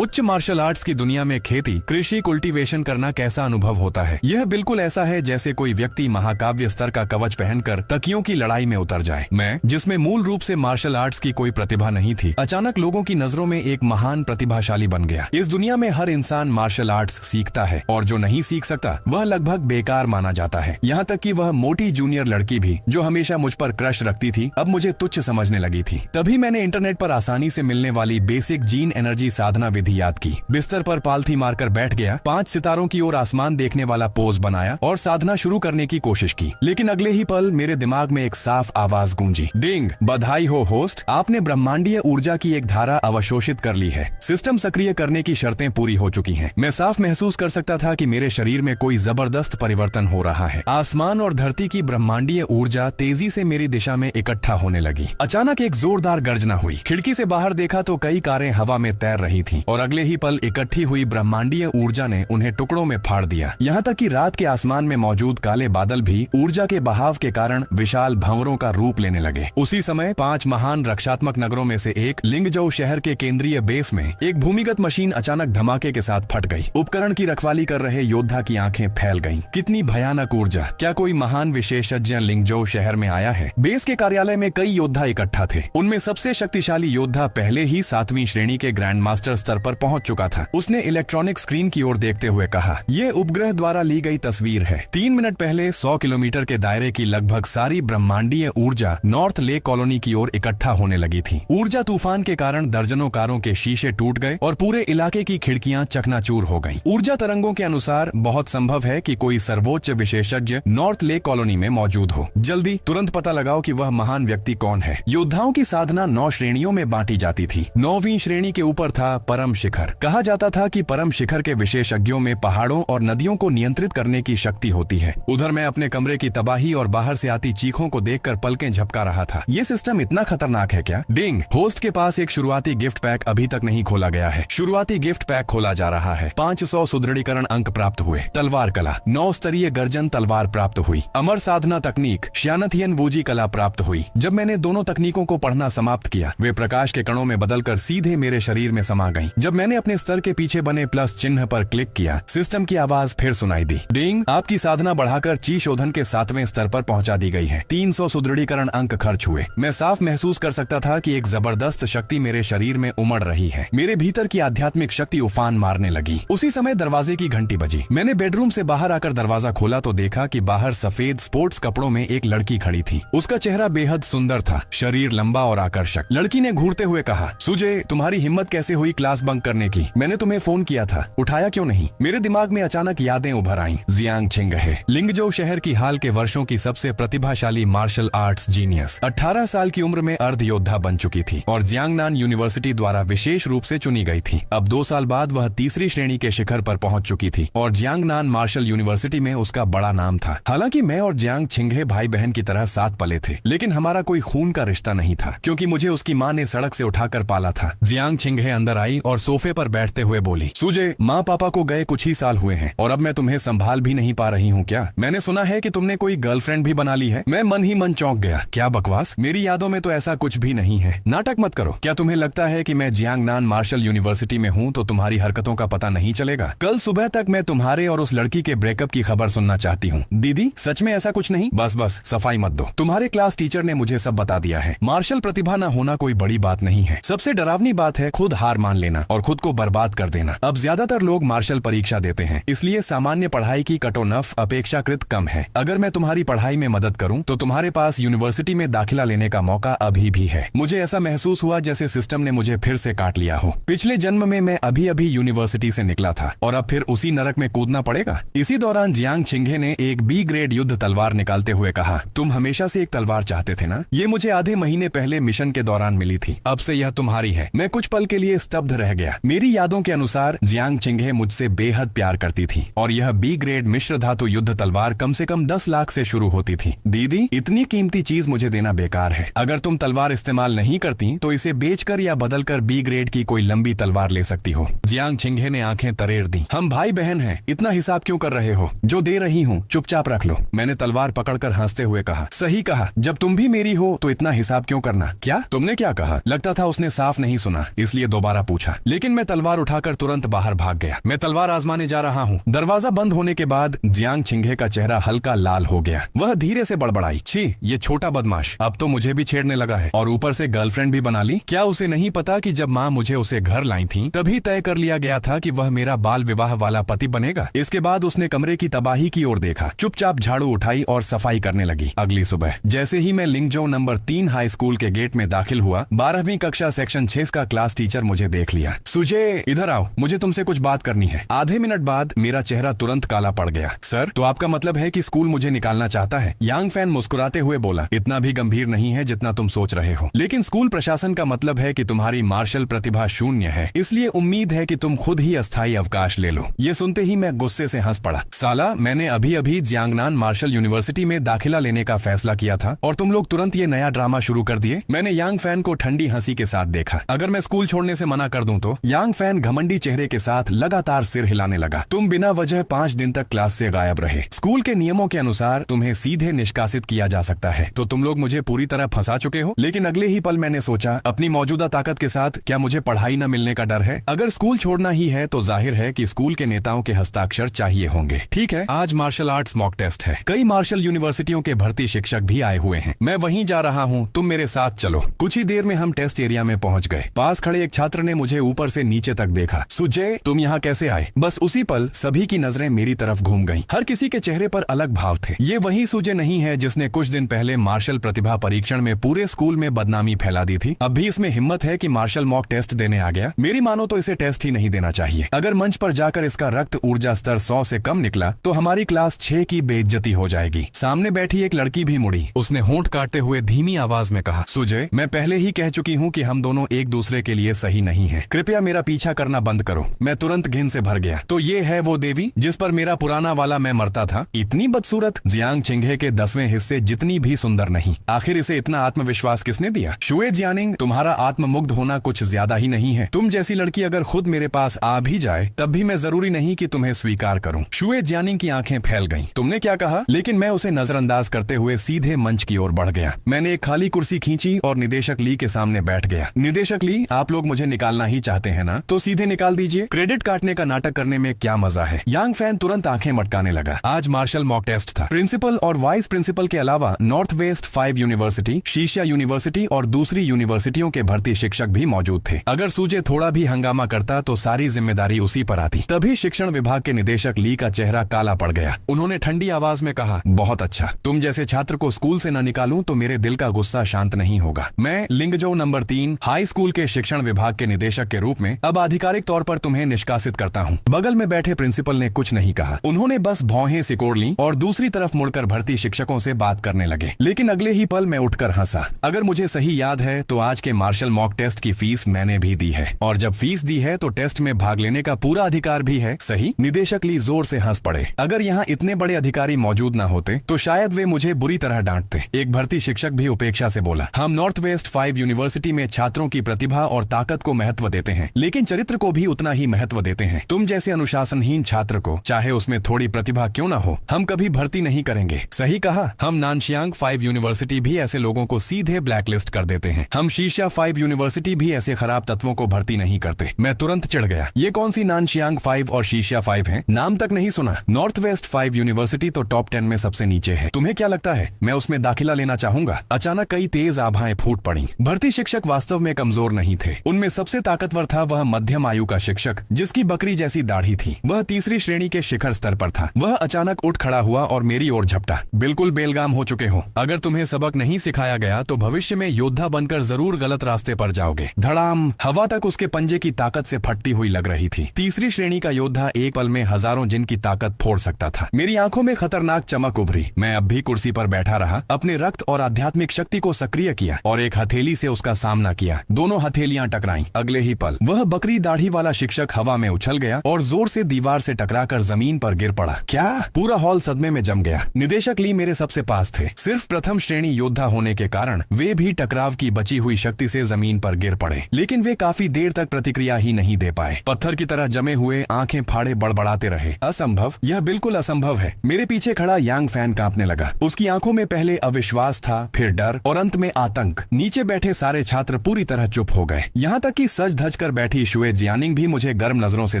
उच्च martial arts की दुनिया में खेती, कृषि, कल्टीवेशन करना कैसा अनुभव होता है? यह बिल्कुल ऐसा है जैसे कोई व्यक्ति महाकाव्य स्तर का कवच पहनकर तकियों की लड़ाई में उतर जाए। मैं, जिसमें मूल रूप से मार्शल आर्ट्स की कोई प्रतिभा नहीं थी, अचानक लोगों की नजरों में एक महान प्रतिभाशाली बन गया। इस दुनिया में हर इंसान मार्शल आर्ट्स सीखता है और जो नहीं सीख सकता वह लगभग बेकार माना जाता है। यहाँ तक कि वह मोटी जूनियर लड़की भी जो हमेशा मुझ पर क्रश रखती थी, अब मुझे तुच्छ समझने लगी थी। तभी मैंने इंटरनेट पर आसानी से मिलने वाली बेसिक जीन एनर्जी साधना विधि याद की। बिस्तर पर पालथी मारकर बैठ गया, 5 सितारों की ओर आसमान देखने वाला पोज बनाया और साधना शुरू करने की कोशिश की। लेकिन अगले ही पल मेरे दिमाग में एक साफ आवाज गूंजी, डिंग, बधाई हो होस्ट, आपने ब्रह्मांडीय ऊर्जा की एक धारा अवशोषित कर ली है। सिस्टम सक्रिय करने की शर्तें पूरी हो चुकी हैं। मैं साफ महसूस कर सकता था कि मेरे शरीर में कोई जबरदस्त परिवर्तन हो रहा है। आसमान और धरती की ब्रह्मांडीय ऊर्जा तेजी से मेरी दिशा में इकट्ठा होने लगी। अचानक एक जोरदार गर्जना हुई। खिड़की से बाहर देखा तो कई कारें हवा में तैर रही थीं और अगले ही पल इकट्ठी हुई ब्रह्मांडीय ऊर्जा ने उन्हें टुकड़ों में फाड़ दिया। यहाँ तक कि रात के आसमान में मौजूद काले बादल भी ऊर्जा के बहाव के कारण विशाल भंवरों का रूप लेने लगे। उसी समय 5 महान रक्षात्मक नगरों में से एक लिंगजोउ शहर के केंद्रीय बेस में एक भूमिगत मशीन अचानक धमाके के साथ फट गई। उपकरण की रखवाली कर रहे योद्धा की आंखें फैल गईं। कितनी भयानक ऊर्जा! क्या कोई महान विशेषज्ञ लिंगजोउ शहर में आया है? बेस के कार्यालय में कई योद्धा इकट्ठा थे। उनमें सबसे शक्तिशाली योद्धा पहले ही 7वीं श्रेणी के ग्रैंड मास्टर स्तर पर पहुंच चुका था। उसने इलेक्ट्रॉनिक स्क्रीन की ओर देखते हुए कहा, ये उपग्रह द्वारा ली गई तस्वीर है। 3 मिनट पहले 100 किलोमीटर के दायरे की लगभग सारी ब्रह्मांडीय ऊर्जा नॉर्थ लेक कॉलोनी की ओर इकट्ठा होने लगी थी। ऊर्जा तूफान के कारण दर्जनों कारों के शीशे टूट गए और पूरे इलाके की खिड़कियां चकनाचूर हो गईं। ऊर्जा तरंगों के अनुसार बहुत संभव है कि कोई सर्वोच्च विशेषज्ञ नॉर्थ लेक कॉलोनी में मौजूद हो। जल्दी तुरंत पता लगाओ कि वह महान व्यक्ति कौन है। योद्धाओं की साधना 9 श्रेणियों में बांटी जाती थी। 9वीं श्रेणी के ऊपर था परम शिखर। कहा जाता था कि परम शिखर के विशेषज्ञों में पहाड़ों और नदियों को नियंत्रित करने की शक्ति होती है। उधर मैं अपने कमरे की तबाही और बाहर से आती चीखों को देखकर पलकें झपका रहा था। ये सिस्टम इतना खतरनाक है क्या? डिंग, होस्ट के पास एक शुरुआती गिफ्ट पैक अभी तक नहीं खोला गया है। शुरुआती गिफ्ट पैक खोला जा रहा है। 500 सुदृढ़ीकरण अंक प्राप्त हुए। तलवार कला, 9 स्तरीय गर्जन तलवार प्राप्त हुई। अमर साधना तकनीक, श्यानथियन वूजी कला प्राप्त हुई। जब मैंने दोनों तकनीकों को पढ़ना समाप्त किया, वे प्रकाश के कणों में बदलकर सीधे मेरे शरीर में समा गईं। जब मैंने अपने स्तर के पीछे बने प्लस चिन्ह पर क्लिक किया, सिस्टम की आवाज फिर सुनाई दी, डिंग, आपकी साधना बढ़ाकर ची शोधन के 7वें स्तर पर पहुंचा दी गई है। 300 सुदृढ़ीकरण अंक खर्च हुए। मैं साफ महसूस कर सकता था कि एक जबरदस्त शक्ति मेरे शरीर में उमड़ रही है। मेरे भीतर की आध्यात्मिक शक्ति उफान मारने लगी। उसी समय दरवाजे की घंटी बजी। मैंने बेडरूम से बाहर आकर दरवाजा खोला तो देखा कि बाहर सफेद स्पोर्ट्स कपड़ों में एक लड़की खड़ी थी। उसका चेहरा बेहद सुंदर था, शरीर लंबा और आकर्षक। लड़की ने घूरते हुए कहा, सुजय, तुम्हारी हिम्मत कैसे हुई क्लास बंक करने की? मैंने तुम्हें फोन किया था, उठाया क्यों नहीं? मेरे दिमाग में अचानक यादें उभर आईं। जियांग छिंगहे, लिंगजोउ शहर की हाल के वर्षों की सबसे प्रतिभाशाली मार्शल आर्ट्स जीनियस। 18 साल की उम्र में अर्ध योद्धा बन चुकी थी और जियांगनान यूनिवर्सिटी द्वारा विशेष रूप से चुनी गई थी। अब 2 साल बाद वह 3री श्रेणी के शिखर पर पहुंच चुकी थी और जियांगनान मार्शल यूनिवर्सिटी में उसका बड़ा नाम था। हालांकि मैं और जियांग छिंगहे भाई बहन की तरह साथ पले थे, लेकिन हमारा कोई खून का रिश्ता नहीं था क्योंकि मुझे उसकी माँ ने सड़क से उठाकर पाला था। जियांग छिंगहे अंदर आई और सोफे पर बैठते हुए बोली, सुजय, माँ पापा को गए कुछ ही साल हुए हैं और अब मैं तुम्हें संभाल भी नहीं पा रही हूँ क्या? मैंने सुना है कि तुमने कोई गर्लफ्रेंड भी बना ली है। मैं मन ही मन चौंक गया। क्या बकवास, मेरी यादों में तो ऐसा कुछ भी नहीं है। नाटक मत करो। क्या तुम्हें लगता है कि मैं जियांगनान मार्शल यूनिवर्सिटी में हूँ तो तुम्हारी हरकतों का पता नहीं चलेगा? कल सुबह तक मैं तुम्हारे और उस लड़की के ब्रेकअप की खबर सुनना चाहती हूँ। दीदी, सच में ऐसा कुछ नहीं? बस सफाई मत दो। तुम्हारे क्लास टीचर ने मुझे सब बता दिया है। मार्शल प्रतिभा न होना कोई बड़ी बात नहीं है। सबसे डरावनी बात है खुद हार मान लेना और खुद को बर्बाद कर देना। अब ज्यादातर लोग मार्शल परीक्षा देते हैं, इसलिए सामान्य पढ़ाई की कटोनफ अपेक्षाकृत कम है। अगर मैं तुम्हारी पढ़ाई में मदद करूं तो तुम्हारे पास यूनिवर्सिटी में दाखिला लेने का मौका अभी भी है। मुझे ऐसा महसूस हुआ जैसे सिस्टम ने मुझे फिर से काट लिया हो। पिछले जन्म में मैं अभी अभी यूनिवर्सिटी से निकला था और अब फिर उसी नरक में कूदना पड़ेगा। इसी दौरान जियांग छिंगहे ने एक B ग्रेड युद्ध तलवार निकालते हुए कहा, तुम हमेशा से एक तलवार चाहते थे ना? ये मुझे आधे महीने पहले मिशन के दौरान मिली थी। अब से यह तुम्हारी है। मैं कुछ पल के लिए स्तब्ध रह गया। मेरी यादों के अनुसार जियांग छिंगहे मुझसे बेहद प्यार करती थी और यह B ग्रेड मिश्र धातु युद्ध तलवार कम से कम 10 लाख से शुरू होती थी। दीदी, इतनी कीमती चीज मुझे देना बेकार है। अगर तुम तलवार इस्तेमाल नहीं करती तो इसे बेचकर या बदलकर B ग्रेड की कोई लंबी तलवार ले सकती हो। जियांग छिंगहे ने आंखें तरेर दी। हम भाई बहन हैं, इतना हिसाब क्यों कर रहे हो? जो दे रही हूँ चुपचाप रख लो। मैंने तलवार पकड़कर हंसते हुए कहा, सही कहा, जब तुम भी मेरी हो तो इतना हिसाब क्यों करना? क्या तुमने क्या कहा? लगता था उसने साफ नहीं सुना, इसलिए दोबारा पूछा। लेकिन मैं तलवार उठाकर तुरंत बाहर भाग गया। मैं तलवार आजमाने जा रहा हूँ। दरवाजा बंद होने के बाद जियांग छिंगे का चेहरा हल्का लाल हो गया। वह धीरे से बड़बड़ाई, छी, ये छोटा बदमाश अब तो मुझे भी छेड़ने लगा है और ऊपर से गर्लफ्रेंड भी बना ली। क्या उसे नहीं पता कि जब माँ मुझे उसे घर लाई थी तभी तय कर लिया गया था कि वह मेरा बाल विवाह वाला पति बनेगा। इसके बाद उसने कमरे की तबाही की ओर देखा, चुपचाप झाड़ू उठाई और सफाई करने लगी। अगली सुबह जैसे ही मैं लिंगजो नंबर 3 हाई स्कूल के गेट में दाखिल हुआ, 12वीं कक्षा सेक्शन 6 का क्लास टीचर मुझे देख लिया। सुजे, इधर आओ, मुझे तुमसे कुछ बात करनी है। आधे मिनट बाद मेरा चेहरा तुरंत काला पड़ गया। सर, तो आपका मतलब है कि स्कूल मुझे निकालना चाहता है? यांग फैन मुस्कुराते हुए बोला, इतना भी गंभीर नहीं है जितना तुम सोच रहे हो, लेकिन स्कूल प्रशासन का मतलब है कि तुम्हारी मार्शल प्रतिभा शून्य है, इसलिए उम्मीद है कि तुम खुद ही अस्थायी अवकाश ले लो। ये सुनते ही मैं गुस्से से हंस पड़ा। साला, मैंने अभी अभी जियांगनान मार्शल यूनिवर्सिटी में दाखिला लेने का फैसला किया था और तुम लोग तुरंत ये नया ड्रामा शुरू कर दिए। मैंने यांग फैन को ठंडी हंसी के साथ देखा। अगर मैं स्कूल छोड़ने से मना कर दूं तो? यांग फैन घमंडी चेहरे के साथ लगातार सिर हिलाने लगा। तुम बिना वजह 5 दिन तक क्लास से गायब रहे। स्कूल के नियमों के अनुसार तुम्हें सीधे निष्कासित किया जा सकता है। तो तुम लोग मुझे पूरी तरह फंसा चुके हो। लेकिन अगले ही पल मैंने सोचा, अपनी मौजूदा ताकत के साथ क्या मुझे पढ़ाई न मिलने का डर है? अगर स्कूल छोड़ना ही है तो जाहिर है कि स्कूल के नेताओं के हस्ताक्षर चाहिए होंगे। ठीक है, आज मार्शल आर्ट्स मॉक टेस्ट है। कई मार्शल यूनिवर्सिटियों के भर्ती शिक्षक भी आए हुए हैं। मैं वहीं जा रहा हूँ, तुम मेरे साथ चलो। कुछ ही देर में हम टेस्ट एरिया में पहुंच गए। पास खड़े एक छात्र ने मुझे ऊपर से नीचे तक देखा। सुजय, तुम यहाँ कैसे आए? बस उसी पल सभी की नजरें मेरी तरफ घूम गईं। हर किसी के चेहरे पर अलग भाव थे। ये वही सुजय नहीं है जिसने कुछ दिन पहले मार्शल प्रतिभा परीक्षण में पूरे स्कूल में बदनामी फैला दी थी। अब भी इसमें हिम्मत है कि मार्शल मॉक टेस्ट देने आ गया। मेरी मानो तो इसे टेस्ट ही नहीं देना चाहिए। अगर मंच पर जाकर इसका रक्त ऊर्जा स्तर 100 से कम निकला तो हमारी क्लास 6 की बेइज्जती हो जाएगी। सामने बैठी एक लड़की भी मुड़ी। उसने होंठ काटते हुए धीमी आवाज में कहा, सुजय, मैं पहले ही कह चुकी हूँ कि हम दोनों एक दूसरे के लिए सही नहीं है। कृपया मेरा पीछा करना बंद करो। मैं तुरंत घिन से भर गया। तो ये है वो देवी जिस पर मेरा पुराना वाला मैं मरता था? इतनी बदसूरत? जियांग छिंगे के 10वें हिस्से जितनी भी सुंदर नहीं। आखिर इसे इतना आत्मविश्वास किसने दिया? शुए जियानिंग, तुम्हारा आत्ममुग्ध होना कुछ ज्यादा ही नहीं है। तुम जैसी लड़की अगर खुद मेरे पास आ भी जाए तब भी मैं जरूरी नहीं कि तुम्हें स्वीकार करूं। शुए जियानिंग की आंखें फैल गईं। तुमने क्या कहा? लेकिन मैं उसे नजरअंदाज करते हुए सीधे मंच की ओर बढ़ गया। मैंने एक खाली कुर्सी खींची और निदेशक ली के सामने बैठ गया। निदेशक ली, आप लोग मुझे निकालना ही चाहते हैं ना? तो सीधे निकाल दीजिए। क्रेडिट काटने का नाटक करने में क्या मजा है? यांग फैन तुरंत आंखें मटकाने लगा। आज मार्शल मॉक टेस्ट था। प्रिंसिपल और वाइस प्रिंसिपल के अलावा नॉर्थ वेस्ट 5 यूनिवर्सिटी, शीशा यूनिवर्सिटी और दूसरी यूनिवर्सिटियों के भर्ती शिक्षक भी मौजूद थे। अगर सूजे थोड़ा भी हंगामा करता तो सारी जिम्मेदारी उसी पर आती। तभी शिक्षण विभाग के निदेशक ली का चेहरा काला पड़ गया। उन्होंने ठंडी आवाज में कहा, बहुत अच्छा, तुम जैसे छात्र को स्कूल से न निकालूं तो मेरे दिल का गुस्सा शांत नहीं होगा। मैं लिंगजो नंबर 3 हाई स्कूल के शिक्षण विभाग के निदेशक के रूप में अब आधिकारिक तौर पर तुम्हें निष्कासित करता हूँ। बगल में बैठे प्रिंसिपल ने कुछ नहीं कहा। उन्होंने बस भौहें सिकोड़ ली और दूसरी तरफ मुड़कर भर्ती शिक्षकों से बात करने लगे। लेकिन अगले ही पल मैं उठकर हंसा। अगर मुझे सही याद है तो आज के मार्शल मॉक टेस्ट की फीस मैंने भी दी है, और जब फीस दी है तो टेस्ट में भाग लेने का पूरा अधिकार भी है, सही? निदेशक ली जोर से हंस पड़े। अगर यहाँ इतने बड़े अधिकारी मौजूद न होते तो शायद वे मुझे बुरी तरह डांटते। एक भर्ती शिक्षक भी उपेक्षा से बोला, हम नॉर्थ वेस्ट 5 यूनिवर्सिटी में छात्रों की प्रतिभा और ताकत को महत्व देते हैं, लेकिन चरित्र को भी उतना ही महत्व देते हैं। तुम जैसे अनुशासनहीन छात्र को, चाहे उसमें थोड़ी प्रतिभा क्यों न हो, हम कभी भर्ती नहीं करेंगे। सही कहा। हम नानशियांग 5 यूनिवर्सिटी भी ऐसे लोगों को सीधे ब्लैकलिस्ट कर देते हैं। हम शीशा 5 यूनिवर्सिटी भी ऐसे खराब तत्वों को भर्ती नहीं करते। मैं तुरंत चिढ़ गया। ये कौन सी नानशियांग 5 और शीशा 5 है? नाम तक नहीं सुना। नॉर्थ वेस्ट 5 यूनिवर्सिटी तो टॉप 10 में सबसे नीचे है। तुम्हें क्या लगता है मैं उसमें दाखिला लेना चाहूंगा? अचानक कई तेज आभाएं फूट पड़ी। भर्ती शिक्षक वास्तव में कमजोर नहीं थे। उनमें सबसे ताकतवर था वह मध्यम आयु का शिक्षक जिसकी बकरी जैसी दाढ़ी थी। वह तीसरी श्रेणी के शिखर स्तर पर था। वह अचानक उठ खड़ा हुआ और मेरी ओर झपटा। बिल्कुल बेलगाम हो चुके हो। अगर तुम्हें सबक नहीं सिखाया गया तो भविष्य में योद्धा बनकर जरूर गलत रास्ते पर जाओगे। धड़ाम! हवा तक उसके पंजे की ताकत से फटती हुई लग रही थी। तीसरी श्रेणी का योद्धा एक पल में हजारों जिन की ताकत फोड़ सकता था। मेरी आंखों में खतरनाक चमक उभरी। मैं अब भी कुर्सी पर बैठा रहा, अपने रक्त और आध्यात्मिक शक्ति को सक्रिय किया और एक हथेली से उसका सामना किया। दोनों हथेलियां टकराईं। अगले ही पल वह बकरी दाढ़ी वाला शिक्षक हवा में उछल गया और जोर से दीवार से टकराकर जमीन पर गिर पड़ा। क्या? पूरा हॉल सदमे में जम गया। निदेशक ली मेरे सबसे पास थे। सिर्फ प्रथम श्रेणी योद्धा होने के कारण वे भी टकराव की बची हुई शक्ति से जमीन पर गिर पड़े, लेकिन वे काफी देर तक प्रतिक्रिया ही नहीं दे पाए। पत्थर की तरह जमे हुए आंखें फाड़े बड़बड़ाते रहे। असंभव, यह बिल्कुल असंभव है। मेरे पीछे खड़ा यांग फैन कांपने लगा। उसकी आंखों में पहले अविश्वास था, फिर डर और अंत में आतंक। नीचे बैठे सारे छात्र पूरी तरह चुप हो गए। यहाँ तक कि सज धज कर बैठी शुए जियानिंग भी मुझे गर्म नजरों से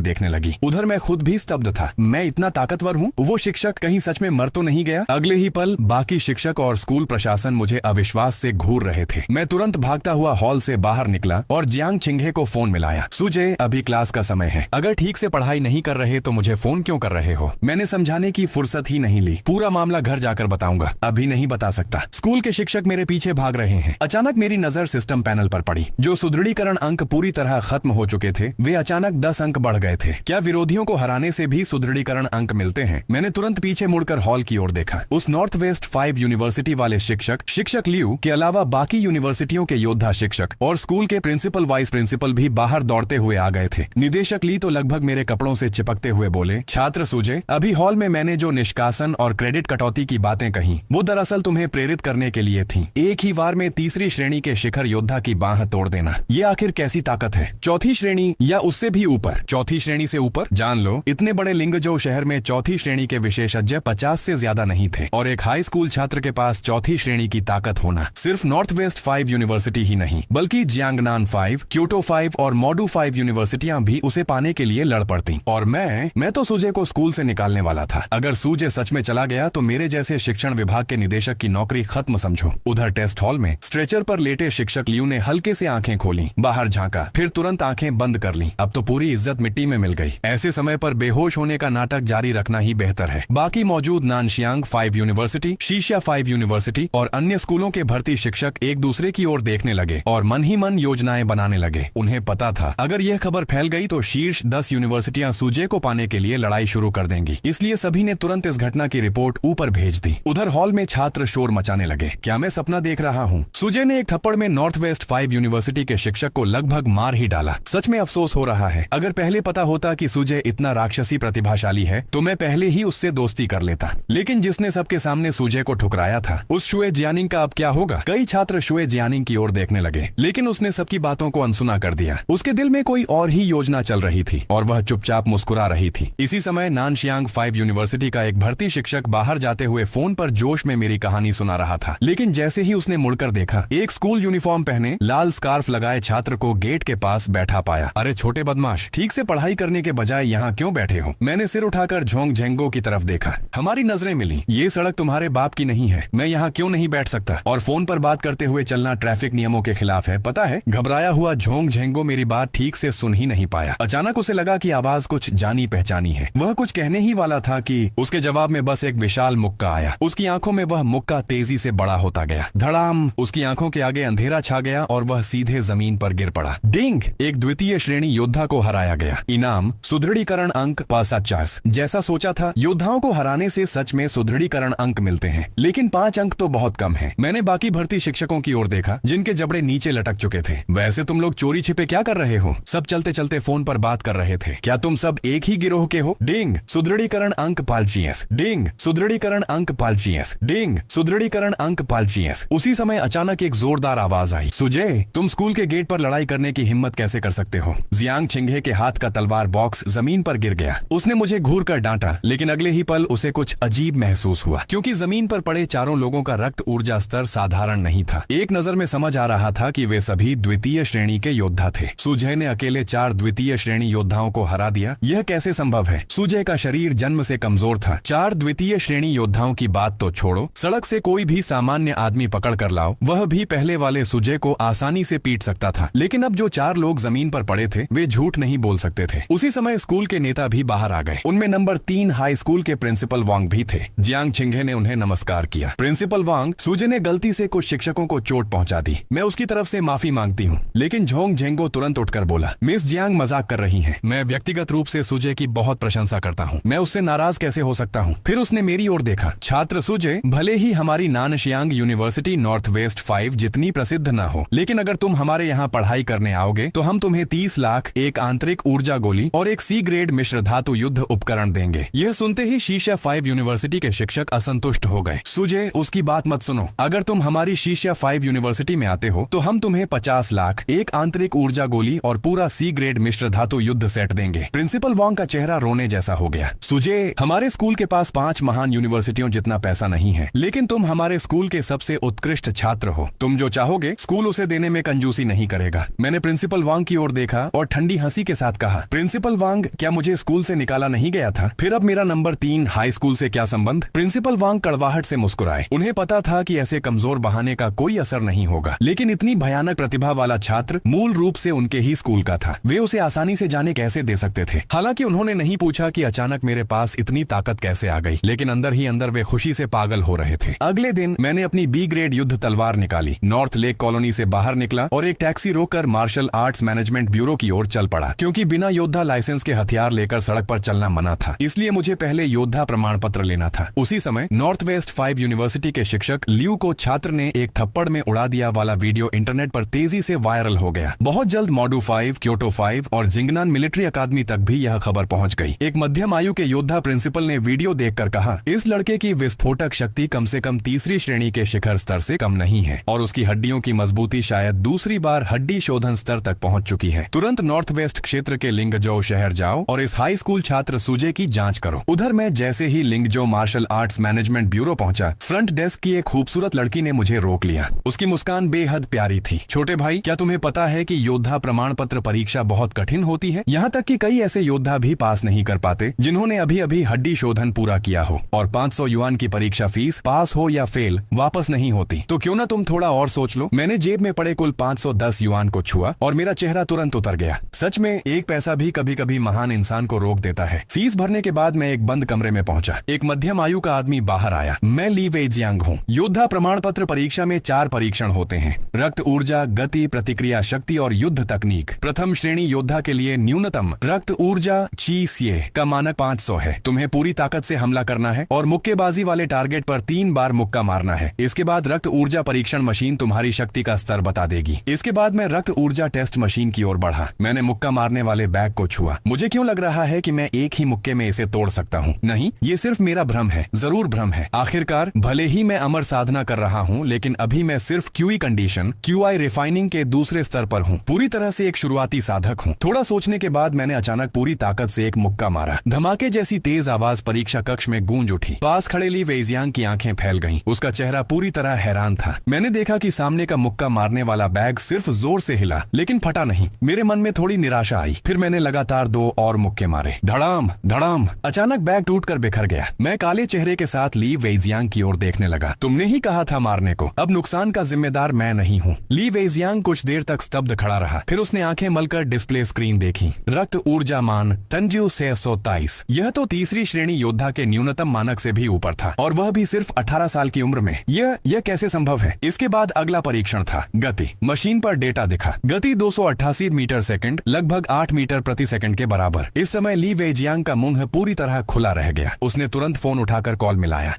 देखने लगी। उधर मैं खुद भी स्तब्ध था। मैं इतना ताकतवर हूँ? वो शिक्षक कहीं सच में मर तो नहीं गया? अगले ही पल बाकी शिक्षक और स्कूल प्रशासन मुझे अविश्वास से घूर रहे थे। मैं तुरंत भागता हुआ हॉल से बाहर निकला और जियांग छिंगे को फोन मिलाया। सुजे, अभी क्लास का समय है, अगर ठीक से पढ़ाई नहीं कर रहे तो मुझे फोन क्यों कर रहे हो? मैंने समझाने की फुर्सत ही नहीं ली। पूरा मामला घर जाकर बताऊंगा, अभी नहीं बता सकता। स्कूल के शिक्षक मेरे पीछे भाग रहे हैं। अचानक मेरी नजर सिस्टम पैनल पर पड़ी। जो सुदृढ़ीकरण अंक पूरी तरह खत्म हो चुके थे, वे अचानक 10 अंक बढ़ गए थे। क्या विरोधियों को हराने से भी सुदृढ़ीकरण अंक मिलते हैं? मैंने तुरंत पीछे मुड़कर हॉल की ओर देखा। उस नॉर्थ वेस्ट 5 यूनिवर्सिटी वाले शिक्षक लियू के अलावा बाकी यूनिवर्सिटियों के योद्धा शिक्षक और स्कूल के प्रिंसिपल वाइस प्रिंसिपल भी बाहर दौड़ते हुए आ गए थे। निदेशक ली तो लगभग मेरे कपड़ों से चिपकते हुए बोले, छात्र सुजे, अभी हॉल में मैंने जो निष्कासन और क्रेडिट कटौती की बातें कही, वो दरअसल तुम्हें प्रेरित करने के लिए थी। एक ही वार में तीसरी श्रेणी के शिखर योद्धा की बांह तोड़ देना, ये आखिर कैसी ताकत है? चौथी श्रेणी या उससे भी ऊपर? चौथी श्रेणी से ऊपर? जान लो, इतने बड़े लिंगजो शहर में चौथी श्रेणी के विशेषज्ञ 50 से ज्यादा नहीं थे, और एक हाई स्कूल छात्र के पास चौथी श्रेणी की ताकत होना सिर्फ नॉर्थ वेस्ट 5 यूनिवर्सिटी ही नहीं, बल्कि जियांगनान 5, क्योटो 5 और मॉडू 5 यूनिवर्सिटियां भी उसे पाने के लिए लड़ पड़ती। और मैं तो सूजे को स्कूल से निकालने वाला था। अगर सूजे सच में चला गया तो मेरे जैसे शिक्षण विभाग के निदेशक की नौकरी खत्म समझो। उधर टेस्ट हॉल में स्ट्रेचर पर लेटे शिक्षक लियू ने हल्के से आंखें खोली, बाहर झांका, फिर तुरंत आंखें बंद कर ली। अब तो पूरी इज्जत मिट्टी में मिल गई। ऐसे समय पर बेहोश होने का नाटक जारी रखना ही बेहतर है। बाकी मौजूद नानशियांग 5 यूनिवर्सिटी, शीशिया 5 यूनिवर्सिटी और अन्य स्कूलों के भर्ती शिक्षक एक दूसरे की ओर देखने लगे और मन ही मन योजनाएं बनाने लगे। उन्हें पता था अगर यह खबर फैल गई तो शीर्ष 10 यूनिवर्सिटियां सूजे को पाने के लिए लड़ाई शुरू कर देंगी। इसलिए सभी ने तुरंत इस घटना की रिपोर्ट ऊपर भेज दी। उधर हॉल में छात्र शोर मचाने लगे। क्या मैं सपना देख रहा हूँ? सूजे ने एक थप्पड़ में नॉर्थ वेस्ट 5 यूनिवर्सिटी के शिक्षक को लगभग मार ही डाला। सच में अफसोस हो रहा है। अगर पहले पता होता कि सूजे इतना राक्षसी प्रतिभाशाली है तो मैं पहले ही उससे दोस्ती कर लेता। लेकिन जिसने सबके सामने सूजे को ठुकराया था, उस शुए जियानिंग का अब क्या होगा? कई छात्र शुए जियानिंग की ओर देखने लगे, लेकिन उसने सबकी बातों को अनसुना कर दिया। उसके दिल में कोई और ही योजना चल रही थी और वह चुपचाप मुस्कुरा रही थी। इसी समय नानशियांग 5 यूनिवर्सिटी का एक भर्ती शिक्षक बाहर जाते हुए फोन पर जोश में मेरी कहानी सुना रहा था। लेकिन जैसे ही उसने मुड़कर देखा, एक स्कूल यूनिफॉर्म पहने लाल स्कार्फ लगाए छात्र को गेट के पास बैठा पाया। अरे छोटे बदमाश, ठीक से पढ़ाई करने के बजाय यहाँ क्यों बैठे हो? मैंने सिर उठाकर झोंग झेंगो की तरफ देखा। हमारी नजरें मिली। ये सड़क तुम्हारे बाप की नहीं है, मैं यहाँ क्यों नहीं बैठ सकता? और फोन पर बात करते हुए चलना ट्रैफिक नियमों के खिलाफ है, पता है? घबराया हुआ झोंग झेंगो मेरी बात ठीक से सुन ही नहीं पाया। अचानक उसे लगा कि आवाज कुछ जानी पहचानी है। वह कुछ कहने ही वाला था कि उसके जवाब में बस एक विशाल मुक्का आया। उसकी आंखों में वह मुक्का तेजी से बड़ा होता गया। धड़ाम! उसकी आंखों के आगे अंधेरा छा गया और वह सीधे जमीन पर गिर पड़ा। डिंग! एक द्वितीय श्रेणी योद्धा को हराया गया। इनाम सुदृढ़ीकरण अंक 50। जैसा सोचा था, योद्धाओं को हराने से सच में सुदृढ़ीकरण अंक मिलते हैं, लेकिन 5 अंक तो बहुत कम है। मैंने बाकी भर्ती शिक्षकों की ओर देखा जिनके जबड़े नीचे लटक चुके थे। वैसे तुम लोग चोरी छिपे क्या कर रहे हो? सब चलते चलते फोन पर बात कर रहे थे। क्या तुम सब एक ही गिरोह के हो? डिंग! सुदृढ़ीकरण अंक 5। डिंग! सुदृढ़ीकरण अंक 5। डिंग! सुदृढ़ीकरण अंक 5। उसी समय अचानक एक जोरदार आवाज आई। सुजे, तुम स्कूल के गेट पर लड़ाई करने की हिम्मत कैसे कर सकते हो? जियांग छिंगे के हाथ का तलवार बॉक्स जमीन पर गिर गया। उसने मुझे घूर कर डांटा, लेकिन अगले ही पल उसे कुछ अजीब महसूस हुआ, क्योंकि जमीन पर पड़े चारों लोगों का रक्त ऊर्जा स्तर साधारण नहीं था। एक नजर में समझ आ रहा था कि वे सभी द्वितीय श्रेणी के योद्धा थे। सुजय ने अकेले 4 द्वितीय श्रेणी योद्धाओं को हरा दिया। यह कैसे संभव है? सुजय का शरीर जन्म से कमजोर था। 4 द्वितीय श्रेणी योद्धाओं की बात तो छोड़ो, सड़क से कोई भी सामान्य आदमी पकड़ कर लाओ, वह भी पहले वाले सुजय को आसानी से पीट सकता था। लेकिन अब जो 4 लोग जमीन पर पड़े थे, वे झूठ नहीं बोल सकते थे। उसी समय स्कूल के नेता भी बाहर आ गए। उनमें नंबर 3 हाई स्कूल के प्रिंसिपल वांग भी थे। जियांग छिंगे ने उन्हें नमस्कार किया। प्रिंसिपल वांग, सुजे ने गलती से कुछ शिक्षकों को चोट पहुंचा दी, मैं उसकी तरफ से माफी मांगती हूँ। लेकिन झोंग झेंगो तुरंत उठकर बोला, मिस जियांग मजाक कर रही हैं। मैं व्यक्तिगत रूप से सुजे की बहुत प्रशंसा करता हूँ, मैं उससे नाराज कैसे हो सकता हूँ? फिर उसने मेरी ओर देखा। छात्र सुजे, भले ही हमारी नानशियांग यूनिवर्सिटी नॉर्थ वेस्ट 5 जितनी प्रसिद्ध न हो, लेकिन अगर तुम हमारे यहाँ पढ़ाई करने आओगे तो हम तुम्हें 30 लाख, एक आंतरिक ऊर्जा गोली और एक C ग्रेड मिश्र धातु युद्ध उपकरण देंगे। यह सुनते ही शीशिया 5 यूनिवर्सिटी के शिक्षक असंतुष्ट हो गए। सुजे, उसकी बात मत सुनो। अगर तुम हमारी शीशिया 5 यूनिवर्सिटी में आते हो तो हम तुम्हें 50 लाख, एक आंतरिक ऊर्जा गोली और पूरा C ग्रेड मिश्र धातु युद्ध सेट देंगे। प्रिंसिपल वांग का चेहरा रोने जैसा हो गया। सुजे, हमारे स्कूल के पास 5 महान यूनिवर्सिटियों जितना पैसा नहीं है, लेकिन तुम हमारे स्कूल के सबसे उत्कृष्ट छात्र हो। तुम जो चाहोगे स्कूल उसे देने में कंजूसी नहीं करेगा। मैंने प्रिंसिपल वांग की ओर देखा और ठंडी हंसी के साथ कहा, प्रिंसिपल वांग, क्या मुझे स्कूल से निकाला नहीं गया था? फिर अब मेरा नंबर 3 हाई स्कूल से क्या संबंध? प्रिंसिपल वांग कड़वाहट से मुस्कुराए। उन्हें पता था कि ऐसे कमजोर बहाने का कोई असर नहीं होगा, लेकिन इतनी भयानक प्रतिभा वाला छात्र मूल रूप से उनके ही स्कूल का था। वे उसे आसानी से जाने कैसे दे सकते थे? हालांकि उन्होंने नहीं पूछा कि अचानक मेरे पास इतनी ताकत कैसे आ गई, लेकिन अंदर ही अंदर वे खुशी से पागल हो रहे थे। अगले दिन मैंने अपनी बी ग्रेड युद्ध तलवार निकाली, नॉर्थ लेक कॉलोनी से बाहर निकला और एक टैक्सी रोककर मार्शल आर्ट्स मैनेजमेंट ब्यूरो की ओर चल पड़ा। क्योंकि बिना योद्धा लाइसेंस के हथियार लेकर सड़क पर चलना मना था, इसलिए मुझे पहले योद्धा प्रमाण पत्र लेना था। उसी समय नॉर्थ वेस्ट 5 यूनिवर्सिटी के शिक्षक लियू को छात्र ने एक थप्पड़ में उड़ा दिया वाला वीडियो इंटरनेट पर तेजी से वायरल हो गया। बहुत जल्द मॉडू 5, क्योटो 5 और जिंगनान मिलिट्री अकादमी तक भी यह खबर पहुंच गई। एक मध्यम आयु के योद्धा प्रिंसिपल ने वीडियो देखकर कहा, इस लड़के की विस्फोटक शक्ति कम से कम तीसरी श्रेणी के शिखर स्तर से कम नहीं है और उसकी हड्डियों की मजबूती शायद दूसरी बार हड्डी शोधन स्तर तक पहुंच चुकी है। तुरंत नॉर्थ वेस्ट क्षेत्र के लिंगजो शहर जाओ और इस हाई स्कूल छात्र सुजे की जांच करो। उधर मैं जैसे ही लिंगजो मार्शल आर्ट्स मैनेजमेंट ब्यूरो पहुंचा, फ्रंट डेस्क की एक खूबसूरत लड़की ने मुझे रोक लिया। उसकी मुस्कान बेहद प्यारी थी। छोटे भाई, क्या तुम्हें पता है कि योद्धा प्रमाण पत्र परीक्षा बहुत कठिन होती है? यहाँ तक कि कई ऐसे योद्धा भी पास नहीं कर पाते जिन्होंने अभी अभी हड्डी शोधन पूरा किया हो, और 500 युआन की परीक्षा फीस पास हो या फेल वापस नहीं होती। तो क्यों ना तुम थोड़ा और सोच लो। मैंने जेब में पड़े कुल 510 युआन को छुआ और मेरा चेहरा तुरंत उतर गया। सच में एक पैसा भी कभी कभी महान इंसान को रोक देता है। फीस भरने के बाद मैं एक बंद कमरे में पहुंचा। एक मध्यम आयु का आदमी बाहर आया। मैं ली वेजियांग हूँ। योद्धा प्रमाण पत्र परीक्षा में 4 परीक्षण होते हैं: रक्त ऊर्जा, गति, प्रतिक्रिया शक्ति और युद्ध तकनीक। प्रथम श्रेणी योद्धा के लिए न्यूनतम रक्त ऊर्जा CCA का मानक 500 है। तुम्हें पूरी ताकत से हमला करना है और मुक्केबाजी वाले टारगेट पर 3 बार मुक्का मारना है। इसके बाद रक्त ऊर्जा परीक्षण मशीन तुम्हारी शक्ति का स्तर बता देगी। इसके बाद मैं रक्त ऊर्जा टेस्ट मशीन की ओर बढ़ा। मैंने मुक्का मारने वाले बैग को छुआ। मुझे क्यों लग रहा है कि मैं एक ही मुक्के में इसे तोड़ सकता हूँ? नहीं, ये सिर्फ मेरा भ्रम है, जरूर भ्रम है। आखिरकार भले ही मैं अमर साधना कर रहा हूँ, लेकिन अभी मैं सिर्फ QE कंडीशन, QI रिफाइनिंग के दूसरे स्तर पर हूँ। पूरी तरह से एक शुरुआती साधक हूँ। थोड़ा सोचने के बाद मैंने अचानक पूरी ताकत से एक मुक्का मारा। धमाके जैसी तेज आवाज परीक्षा कक्ष में गूंज उठी। पास खड़े ली वेजियांग की आंखें फैल गईं। उसका चेहरा पूरी तरह हैरान था। मैंने देखा कि सामने का मुक्का मारने वाला बैग सिर्फ जोर से हिला, लेकिन फटा नहीं। मेरे मन में थोड़ी निराशा आई। फिर मैंने लगातार 2 और मुक्के मारे। धड़ाम धड़ाम। अचानक बैग टूटकर बिखर गया। मैं काले चेहरे के साथ ली वेजियांग की ओर देखने लगा। तुमने ही कहा था मारने को, अब नुकसान का जिम्मेदार मैं नहीं हूँ। ली वेजियांग कुछ देर तक स्तब्ध खड़ा रहा। फिर उसने आंखें मलकर डिस्प्ले स्क्रीन देखी। रक्त ऊर्जा मान तंजू 623। यह तो तीसरी श्रेणी योद्धा के न्यूनतम मानक से भी ऊपर था, और वह भी सिर्फ 18 साल की उम्र में। यह कैसे संभव है? इसके बाद अगला परीक्षण था गति। मशीन पर डेटा दिखा। गति 288 मीटर सेकंड, लगभग 8 मीटर प्रति सेकंड के बराबर। इस समय ली वेजियांग का मुंह पूरी तरह खुला रह गया। उसने तुरंत फोन उठाकर कॉल मिलाया।